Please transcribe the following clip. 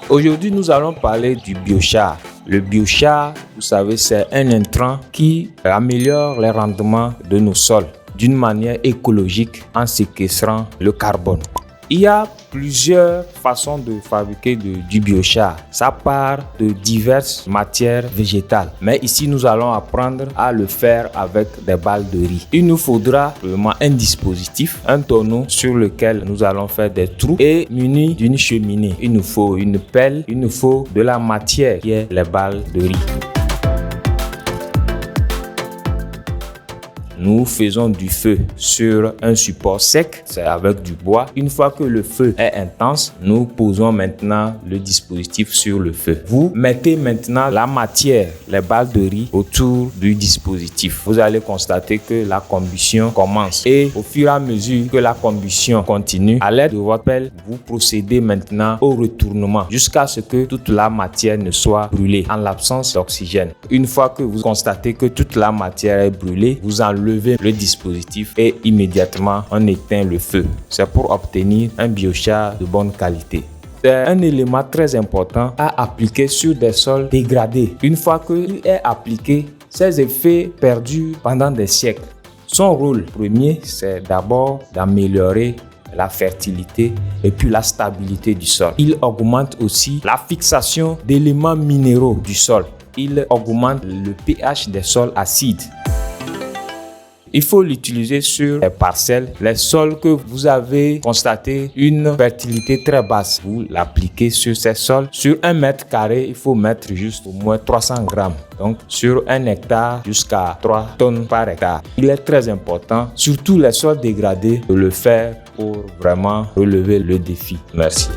Aujourd'hui, nous allons parler du biochar. Le biochar, vous savez, c'est un intrant qui améliore les rendements de nos sols d'une manière écologique en séquestrant le carbone. Il y a plusieurs façons de fabriquer du biochar. Ça part de diverses matières végétales. Mais ici, nous allons apprendre à le faire avec des balles de riz. Il nous faudra vraiment un dispositif, un tonneau sur lequel nous allons faire des trous et muni d'une cheminée. Il nous faut une pelle, il nous faut de la matière qui est les balles de riz. Nous faisons du feu sur un support sec, c'est avec du bois. Une fois que le feu est intense, nous posons maintenant le dispositif sur le feu. Vous mettez maintenant la matière, les balles de riz autour du dispositif. Vous allez constater que la combustion commence et au fur et à mesure que la combustion continue, à l'aide de votre pelle, vous procédez maintenant au retournement jusqu'à ce que toute la matière ne soit brûlée en l'absence d'oxygène. Une fois que vous constatez que toute la matière est brûlée, vous enlevez le dispositif et immédiatement on éteint le feu. C'est pour obtenir un biochar de bonne qualité. C'est un élément très important à appliquer sur des sols dégradés. Une fois qu'il est appliqué, ses effets perdurent pendant des siècles. Son rôle premier, c'est d'abord d'améliorer la fertilité et puis la stabilité du sol. Il augmente aussi la fixation d'éléments minéraux du sol. Il augmente le pH des sols acides. Il faut l'utiliser sur les parcelles, les sols que vous avez constaté une fertilité très basse. Vous l'appliquez sur ces sols. Sur 1 mètre carré, il faut mettre juste au moins 300 grammes. Donc, sur 1 hectare, jusqu'à 3 tonnes par hectare. Il est très important, surtout les sols dégradés, de le faire pour vraiment relever le défi. Merci.